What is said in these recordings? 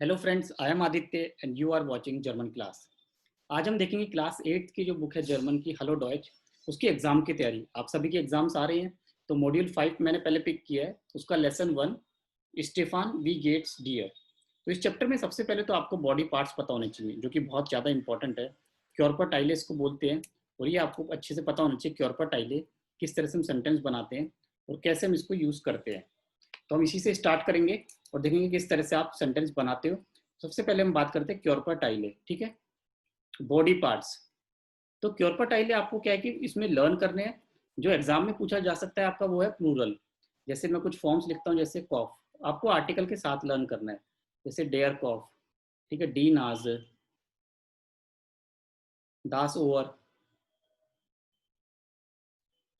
Hello friends, I am Aditya and you are watching German class. आज हम देखेंगे class 8 की जो बुक है जर्मन की, हेलो डॉयच, उसकी एग्जाम की तैयारी। आप सभी के एग्जाम्स आ रहे हैं, तो मॉड्यूल 5 मैंने पहले पिक किया है, उसका लेसन 1 स्टेफान वी गेट्स डियर। तो इस चैप्टर में सबसे पहले तो आपको बॉडी पार्ट्स पता होने चाहिए, जो कि बहुत ज़्यादा इंपॉर्टेंट है। क्योरपर टाइले इसको बोलते हैं, और ये आपको अच्छे से पता होना चाहिए क्योरपर टाइले किस तरह से हम सेंटेंस बनाते हैं और कैसे हम इसको यूज़ करते हैं। तो हम इसी से स्टार्ट करेंगे और देखेंगे किस तरह से आप सेंटेंस बनाते हो। सबसे पहले हम बात करते हैं क्योरपर टाइले, ठीक है, बॉडी पार्ट्स। तो क्योरपर टाइले आपको क्या है कि इसमें लर्न करने हैं, जो एग्जाम में पूछा जा सकता है आपका वो है प्लूरल। जैसे मैं कुछ फॉर्म्स लिखता हूँ, जैसे कॉफ, आपको आर्टिकल के साथ लर्न करना है, जैसे डेयर कॉफ, ठीक है, डी नाज, दास ओवर,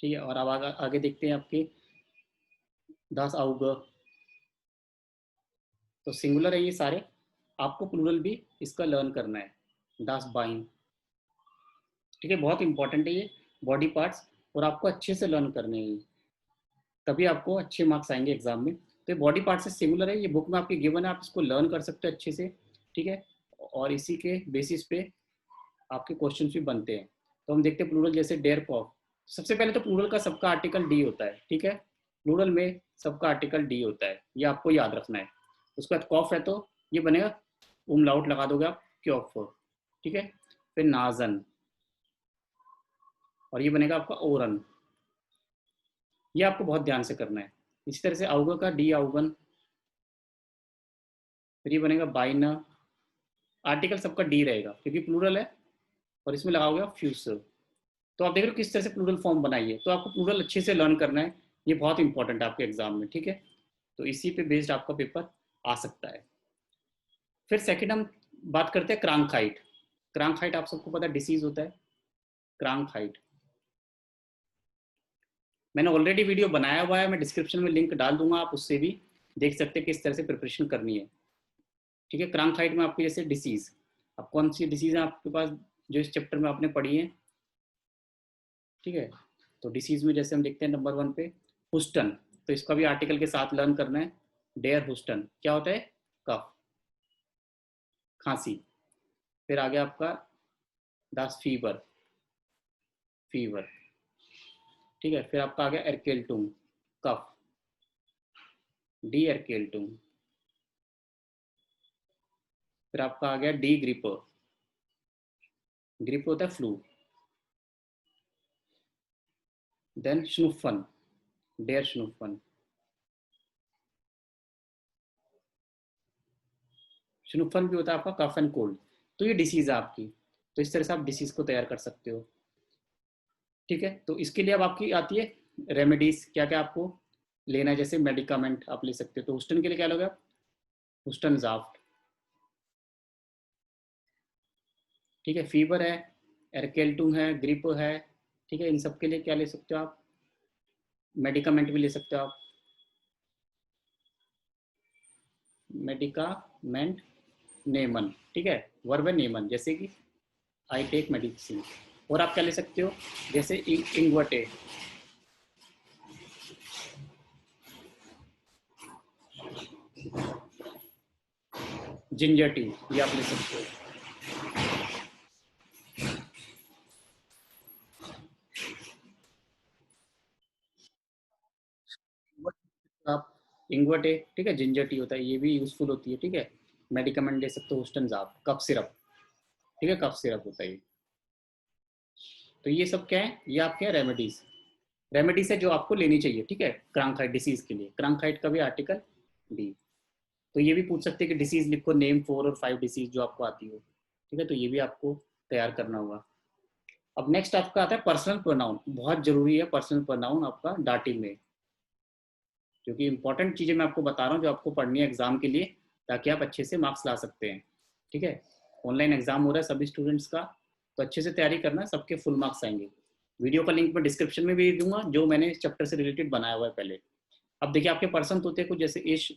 ठीक है। और अब आगे देखते हैं आपके दास आउग, तो सिंगुलर है ये सारे। आपको प्लूरल भी इसका लर्न करना है, दास बाइन, ठीक है। बहुत इंपॉर्टेंट है ये बॉडी पार्ट्स, और आपको अच्छे से लर्न करने हैं, तभी आपको अच्छे मार्क्स आएंगे एग्जाम में। तो ये बॉडी पार्ट से सिमिलर है, ये बुक में आपकी गिवन है, आप इसको लर्न कर सकते हो अच्छे से, ठीक है। और इसी के बेसिस पे आपके क्वेश्चन भी बनते हैं। तो हम देखते हैं प्लूरल, जैसे डेयर कॉफ। सबसे पहले तो प्लूरल का सबका आर्टिकल डी होता है, ठीक है। प्लूरल में सबका आर्टिकल डी होता है, ये आपको याद रखना है। उसके बाद कॉफ है तो ये बनेगा, उमलाउट लगा दोगे आप, क्योफ, ठीक है। फिर नाजन, और ये बनेगा आपका ओरन। ये आपको बहुत ध्यान से करना है। इसी तरह से आउगा का डी आउगन, फिर ये बनेगा बाइन, आर्टिकल सबका डी रहेगा क्योंकि प्लूरल है, और इसमें लगाओगे आप फ्यूस। तो आप देख रहे हो किस तरह से प्लूरल फॉर्म बनाइए, तो आपको प्लूरल अच्छे से लर्न करना है, ये बहुत इंपॉर्टेंट है आपके एग्जाम में, ठीक है। तो इसी पे बेस्ड आपका पेपर आ सकता है। फिर सेकेंड हम बात करते हैं क्रांकहाइट। क्रांकहाइट आप सबको पता है डिसीज होता है, क्रांकहाइट। मैंने ऑलरेडी वीडियो बनाया हुआ है, मैं डिस्क्रिप्शन में लिंक डाल दूंगा, आप उससे भी देख सकते हैं किस तरह से प्रिपरेशन करनी है, ठीक है। क्रांकहाइट में आपकी जैसे डिसीज, अब कौन सी डिसीज है आपके पास जो इस चैप्टर में आपने पढ़ी है, ठीक है। तो डिसीज में जैसे हम देखते हैं नंबर 1 पे हुस्टन, तो इसका भी आर्टिकल के साथ लर्न करना है। डेयर हुस्टन क्या होता है, कफ, खांसी। फिर आगे आपका दास फीवर, फीवर, ठीक है। फिर आपका आ गया एरकेल्टुम, कफ, डी एरकेल्टुम। फिर आपका आ गया डी ग्रिप, ग्रिप होता है फ्लू। देन स्नुफन, डेयर स्नुफन, स्नुफन भी होता है आपका कफ एंड कोल्ड। तो ये डिसीज है आपकी, तो इस तरह से आप डिसीज को तैयार कर सकते हो, ठीक है। तो इसके लिए अब आपकी आती है रेमेडीज, क्या क्या आपको लेना है, जैसे मेडिकामेंट आप ले सकते हो। तो हुस्टन के लिए क्या लोगे आप, हुस्टन जाफ्ट, ठीक है। फीवर है, एरकेल्टुम है, ग्रिप है, ठीक है। इन सब के लिए क्या ले सकते हो आप, मेडिकामेंट भी ले सकते हो आप, मेडिकामेंट नेमन, ठीक है। वर्ब है नेमन, जैसे कि आई टेक मेडिसिन। और आप क्या ले सकते हो, जैसे इंगवटे, जिंजर टी, ये आप ले सकते हो। आप इंगवटे, ठीक है, जिंजर टी होता है, ये भी यूजफुल होती है, ठीक है। मेडिकामेंट ले सकते हो, हुस्टन जाप, कफ सिरप, ठीक है, कफ सिरप होता है ये। तो ये सब क्या है, ये आपके हैं रेमेडीज, रेमेडीज है जो आपको लेनी चाहिए, ठीक है, क्रांकहाइट डिसीज के लिए। क्रांकहाइट का भी आर्टिकल डी। तो ये भी पूछ सकते हैं कि डिसीज लिखो, नेम 4 और 5 डिसीज जो आपको आती हो, ठीक है। तो ये भी आपको तैयार करना होगा। अब नेक्स्ट आपका आता है पर्सनल प्रोनाउन, बहुत जरूरी है पर्सनल प्रोनाउन आपका डाटिंग में, क्योंकि इंपॉर्टेंट चीजें मैं आपको बता रहा हूँ जो आपको पढ़नी है एग्जाम के लिए, ताकि आप अच्छे से मार्क्स ला सकते हैं, ठीक है। ऑनलाइन एग्जाम हो रहा है सभी स्टूडेंट्स का, तो अच्छे से तैयारी करना, सबके फुल मार्क्स आएंगे। वीडियो का लिंक मैं डिस्क्रिप्शन में भी दूंगा, जो मैंने इस चैप्टर से रिलेटेड बनाया हुआ है पहले। अब देखिए आपके पर्सन होते हैं कुछ, जैसे इश,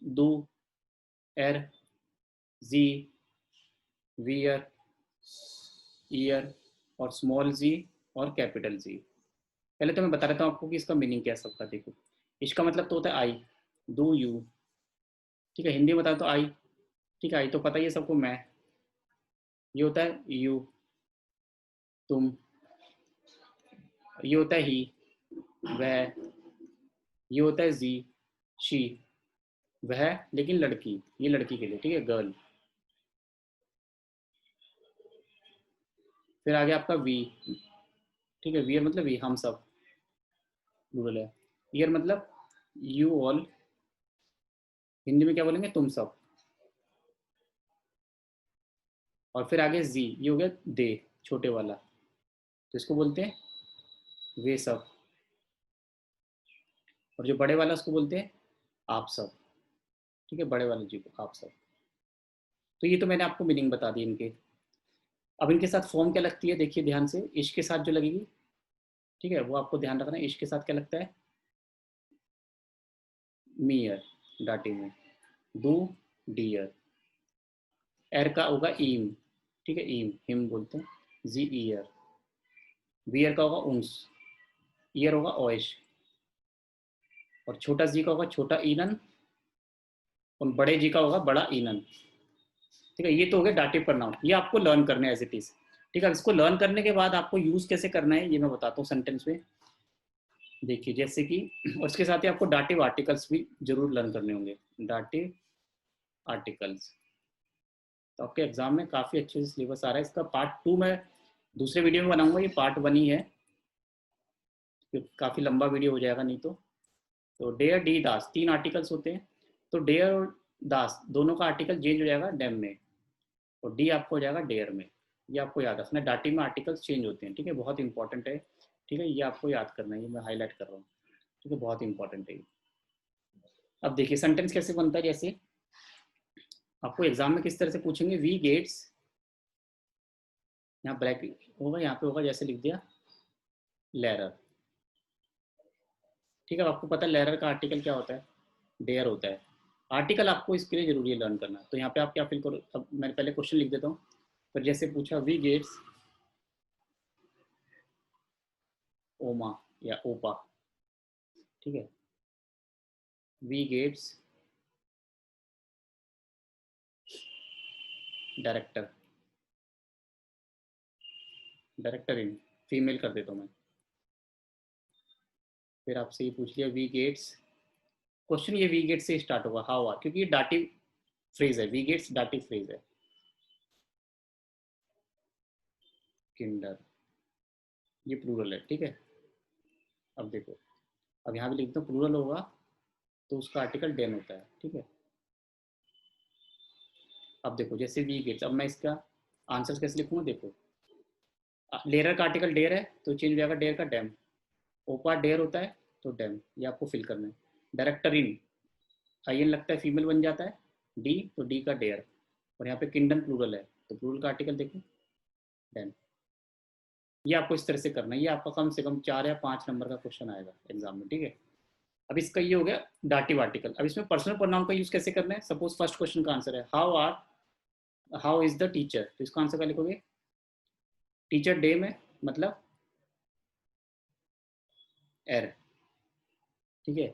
दू, एर, जी, वियर, ईयर, और स्मॉल जी, और कैपिटल जी। पहले तो मैं बता देता हूँ आपको कि इसका मीनिंग क्या है सबका। देखो, इसका मतलब तो होता है आई, डू यू, ठीक है। हिंदी में बता तो आई, ठीक है, ये तो पता ही है सबको, मैं। ये होता है यू, तुम। ये होता है ही, वह। ये होता है जी, शी, वह, लेकिन लड़की, ये लड़की के लिए, ठीक है, गर्ल। फिर आ गया आपका वी, ठीक है, वी मतलब वी, हम सब, प्लूरल है। ईयर मतलब यू ऑल, हिंदी में क्या बोलेंगे, तुम सब। और फिर आगे जी, ये हो गया दे, छोटे वाला, तो इसको बोलते हैं वे सब। और जो बड़े वाला उसको बोलते हैं आप सब, ठीक है, बड़े वाले जी को आप सब। तो ये तो मैंने आपको मीनिंग बता दी इनके। अब इनके साथ फॉर्म क्या लगती है, देखिए ध्यान से, इश्क के साथ जो लगेगी, ठीक है, वो आपको ध्यान रखना है। इश्क के साथ क्या लगता है, मियर, डाटी में। डू, डियर। एर का होगा ईम, ठीक है, ईम, हिम बोलते हैं। जी, ईयर। वियर का होगा उन्स, ईयर होगा ओइश। और छोटा जी का होगा छोटा ईनन, और बड़े जी का होगा बड़ा ईनन। ठीक है, ये तो हो गया डाटिव प्रनाउन, ये आपको लर्न करना है एज इट इज। ठीक है, इसको लर्न करने के बाद आपको यूज कैसे करना है ये मैं बताता हूँ सेंटेंस में। देखिए जैसे कि, और इसके साथ ही आपको डाटिव आर्टिकल्स भी जरूर लर्न करने होंगे, डाटिव आर्टिकल्स। तो आपके एग्जाम में काफ़ी अच्छे से सिलेबस आ रहा है। इसका पार्ट 2 मैं दूसरे वीडियो में बनाऊंगा, ये पार्ट 1 ही है, काफ़ी लंबा वीडियो हो जाएगा नहीं तो। डेयर, डी, दास, 3 आर्टिकल्स होते हैं। तो डेयर और दास दोनों का आर्टिकल चेंज हो जाएगा डेम में, और डी आपको हो जाएगा डेयर में। ये आपको याद रखना, डाटी में आर्टिकल्स चेंज होते हैं, ठीक है, बहुत इंपॉर्टेंट है। ठीक है, ये आपको याद करना है, ये मैं हाईलाइट कर रहा हूँ, ठीक है, बहुत इंपॉर्टेंट है ये। अब देखिए सेंटेंस कैसे बनता है, जैसे आपको एग्जाम में किस तरह से पूछेंगे, वी गेट्स, यहाँ ब्लैक होगा, यहाँ पे होगा, जैसे लिख दिया लेरर। ठीक है, आपको पता है लेरर का आर्टिकल क्या होता है, डेयर होता है। आर्टिकल आपको इसके लिए जरूरी है लर्न करना। तो यहाँ पे आप क्या फिल करो, अब मैं पहले क्वेश्चन लिख देता हूँ। पर जैसे पूछा, वी गेट्स ओमा या ओपा, ठीक है, वी गेट्स डायरेक्टर, डायरेक्टर इन, फीमेल कर देता हूँ मैं। फिर आपसे ये पूछ लिया वी गेट्स, क्वेश्चन ये वी गेट से स्टार्ट होगा, हाउ आर, क्योंकि ये डाटिव फ्रेज है, वी गेट्स डाटिव फ्रेज है। किंडर, ये प्लूरल है, ठीक है। अब देखो, अब यहाँ भी लिखता हूँ प्लूरल होगा तो उसका आर्टिकल डेन होता है, ठीक है। अब देखो जैसे वी गेट्स, अब मैं इसका आंसर कैसे लिखूंगा, देखो लेयर का आर्टिकल डेयर है तो चेंज हो जाएगा डेयर का डैम। ओपा डेयर होता है तो डैम, ये आपको फिल करना है। डायरेक्टर इन, आई एन लगता है फीमेल बन जाता है, डी तो डी का डेयर। और यहाँ पे किंडन प्लूरल है तो प्लूरल का आर्टिकल देखो डैम। ये आपको इस तरह से करना है, ये आपका कम से कम 4 या 5 नंबर का क्वेश्चन आएगा एग्जाम में, ठीक है। अब इसका ये हो गया डाटिव आर्टिकल। अब इसमें पर्सनल प्रोनाउन का यूज कैसे करना है, सपोज फर्स्ट क्वेश्चन का आंसर है how are, how is the teacher, तो इसका आंसर क्या लिखोगे, टीचर डे में मतलब एर, ठीक है।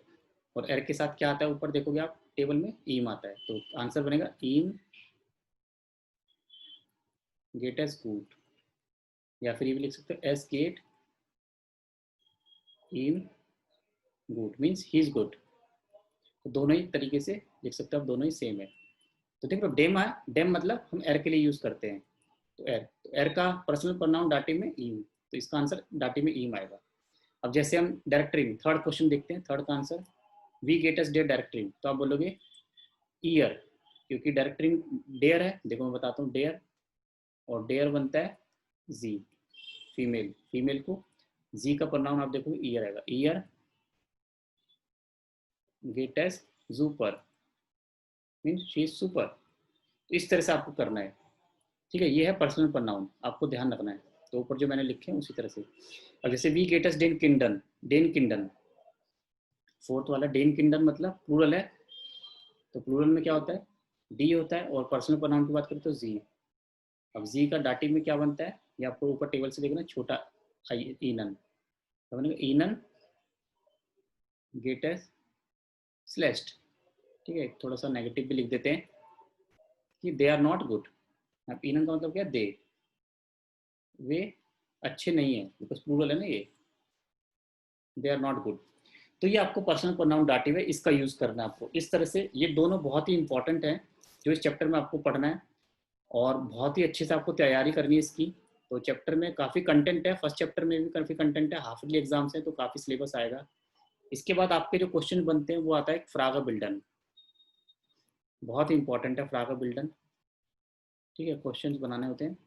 और एर के साथ क्या आता है, ऊपर देखोगे आप टेबल में ईम आता है, तो आंसर बनेगा ईम गेट एस गुड, या फिर ये भी लिख सकते हो एस गेट ईम गुड, मीन्स ही इज गुड। तो दोनों ही तरीके से लिख सकते हो आप, दोनों ही सेम है। तो देखो डेम है, डेम मतलब हम एर के लिए यूज करते हैं, तो एर का पर्सनल प्रोनाउन डाटिव में ईम, तो इसका आंसर डाटिव में ईम आएगा। अब जैसे हम डायरेक्टरी में थर्ड क्वेश्चन देखते हैं, थर्ड का आंसर वी गेट एस डेयर डायरेक्टरी, तो आप बोलोगे ईयर, क्योंकि डायरेक्टरी डेयर है, देखो मैं बताता हूँ डेयर, और डेयर बनता है जी, फीमेल, फीमेल को जी का प्रोनाउन आप देखोगे ईयर आएगा, ईयर गेट एस जूपर, मीन शी इज सुपर। तो इस तरह से आपको करना है, ठीक है, ये है पर्सनल प्रोनाउन, आपको ध्यान रखना है। तो ऊपर जो मैंने लिखे हैं उसी तरह से। अब जैसे वी गेटस डेन किंडन, डेन किंडन, फोर्थ वाला डेन किंडन मतलब प्लूरल है, तो प्लूरल में क्या होता है, डी होता है, और पर्सनल प्रोनाउन की बात करें तो जी। अब जी का डाटिव में क्या बनता है, ये आपको ऊपर टेबल से देखना, छोटा ईनन, तो बनेगा ईनन गेटस स्लेस्ट, ठीक है, थोड़ा सा नेगेटिव भी लिख देते हैं कि दे आर नॉट गुड। अब इनन का मतलब क्या, दे, वे अच्छे नहीं है, बिकॉज प्लूरल है ना ये, दे आर नॉट गुड। तो ये आपको पर्सनल प्रोनाउन डाटिव है, इसका यूज करना है आपको इस तरह से। ये दोनों बहुत ही इंपॉर्टेंट है जो इस चैप्टर में आपको पढ़ना है, और बहुत ही अच्छे से आपको तैयारी करनी है इसकी। तो चैप्टर में काफ़ी कंटेंट है, फर्स्ट चैप्टर में भी काफ़ी कंटेंट है, हाफ ईयरली एग्जाम्स है तो काफ़ी सिलेबस आएगा। इसके बाद आपके जो क्वेश्चन बनते हैं वो आता है फ्रागा बिल्डन, बहुत ही इंपॉर्टेंट है फ्रागा बिल्डन। ठीक है, क्वेश्चन बनाने होते हैं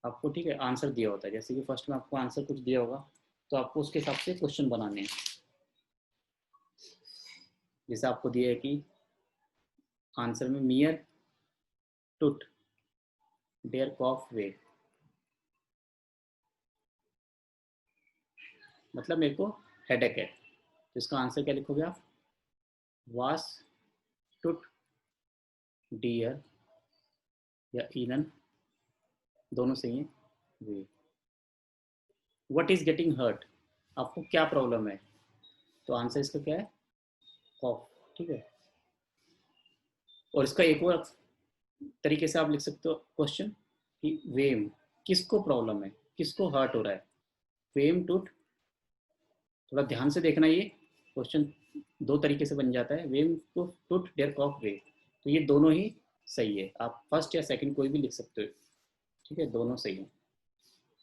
आपको, ठीक है, आंसर दिया होता है, जैसे कि फर्स्ट में आपको आंसर कुछ दिया होगा तो आपको उसके हिसाब से क्वेश्चन बनाने हैं। जैसे आपको दिया है कि आंसर में मियर टुट देयर कॉफ वे, मतलब मेरे को हेडेक है, तो इसका आंसर क्या लिखोगे आप, वास टुट डियर या इनन, दोनों सही है, वे। व्हाट इज गेटिंग हर्ट, आपको क्या प्रॉब्लम है, तो आंसर इसका क्या है, कॉफ। ठीक है, और इसका एक और तरीके से आप लिख सकते हो क्वेश्चन कि वेम, किसको प्रॉब्लम है, किसको हर्ट हो रहा है, वेम टूट। थोड़ा ध्यान से देखना, ये क्वेश्चन दो तरीके से बन जाता है, वेम को टूट देयर कॉफ वे, तो ये दोनों ही सही है, आप फर्स्ट या सेकंड कोई भी लिख सकते हो। ठीक है, दोनों सही है।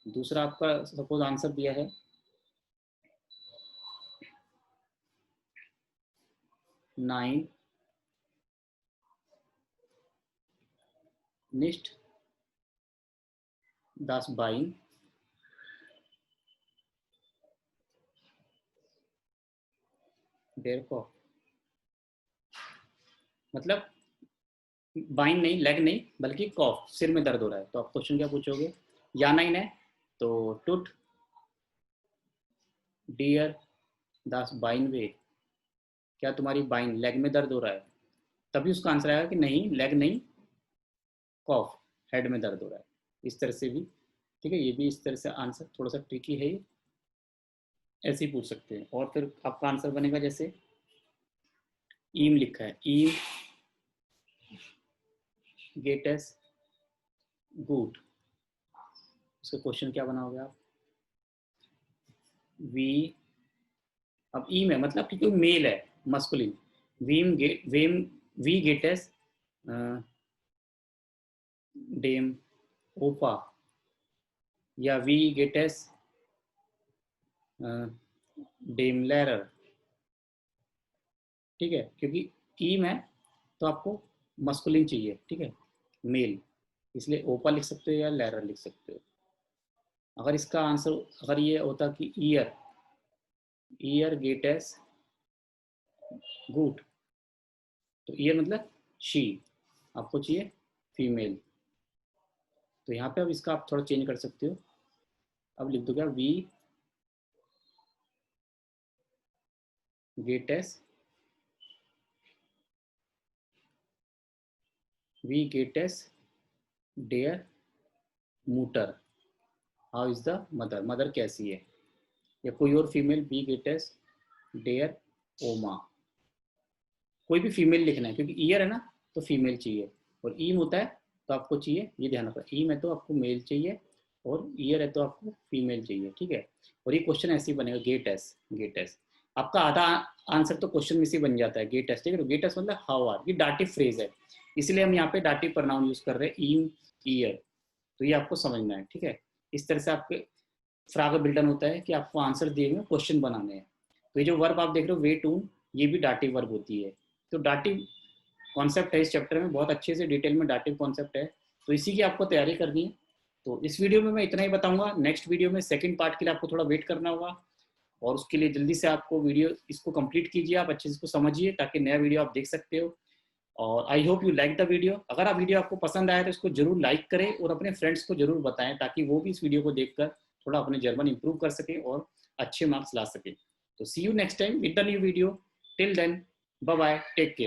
दूसरा आपका सपोज आंसर दिया है 9 निस्ट दास बाइन देयर कॉफ, मतलब बाइन नहीं, लेग नहीं, बल्कि कॉफ, सिर में दर्द हो रहा है, तो आप क्वेश्चन क्या पूछोगे, या नाइन है तो टुट डियर दास बाइन वे, क्या तुम्हारी बाइन लेग में दर्द हो रहा है, तभी उसका आंसर आएगा कि नहीं लेग नहीं, कॉफ, हेड में दर्द हो रहा है, इस तरह से भी। ठीक है, ये भी इस तरह से आंसर थोड़ा सा ट्रिकी है, ऐसे ही पूछ सकते हैं। और फिर आपका आंसर बनेगा जैसे ईम लिखा है, ईम गेटेस गुड, उसका क्वेश्चन क्या बनाओगे आप, वी, अब ईम है मतलब क्योंकि मेल है, मस्कुलिन, वेम वी गेटेस डेम ओपा, या वी गेटेस डेम लेरर। ठीक है, क्योंकि ईम है तो आपको मस्कुलिन चाहिए, ठीक है, मेल, इसलिए ओपा लिख सकते हो या लेरर लिख सकते हो। अगर इसका आंसर, अगर ये होता कि ईयर, ईयर गेटेस गुड, तो ईयर मतलब शी, आपको चाहिए फीमेल, तो यहाँ पे अब इसका आप थोड़ा चेंज कर सकते हो, अब लिख दो क्या, वी गेटेस, वी गेटेस डेयर मूटर, how is the mother, mother कैसी है, या कोई और फीमेल, वी गेटेस डेयर ओमा, कोई भी फीमेल लिखना है क्योंकि ईयर है ना तो फीमेल चाहिए, और ईम होता है तो आपको चाहिए, ये ध्यान रखना, ईम है तो आपको मेल चाहिए और ईयर है तो आपको फीमेल चाहिए। ठीक है, और ये क्वेश्चन ऐसे ही बनेगा, गेट एस, गेट एस, आपका आधा आंसर तो क्वेश्चन में से बन जाता है, गेट एस। ठीक है, तो गेट एस मतलब हाउ आर, ये डाटिव फ्रेज है, इसलिए हम यहाँ पे डाटिव प्रोनाउन यूज कर रहे हैं, ईम ईयर, तो ये आपको समझना है। ठीक है, इस तरह से आपके फ्राग बिल्डन होता है कि आपको आंसर दिए हुए क्वेश्चन बनाने हैं। तो ये जो वर्ब आप देख रहे हो वे टू, ये भी डाटिव वर्ब होती है, तो डाटिव कॉन्सेप्ट है इस चैप्टर में, बहुत अच्छे से डिटेल में डाटिव कॉन्सेप्ट है, तो इसी की आपको तैयारी करनी है। तो इस वीडियो में मैं इतना ही बताऊंगा, नेक्स्ट वीडियो में सेकंड पार्ट के लिए आपको थोड़ा वेट करना होगा, और उसके लिए जल्दी से आपको वीडियो इसको कंप्लीट कीजिए, आप अच्छे से इसको समझिए ताकि नया वीडियो आप देख सकते हो। और I hope you like the video, अगर आप वीडियो आपको पसंद आया तो इसको जरूर लाइक करें और अपने फ्रेंड्स को जरूर बताएं, ताकि वो भी इस वीडियो को देखकर थोड़ा अपने जर्मन इंप्रूव कर सके और अच्छे मार्क्स ला सके। तो see you next time with the new video, till then bye bye, take care.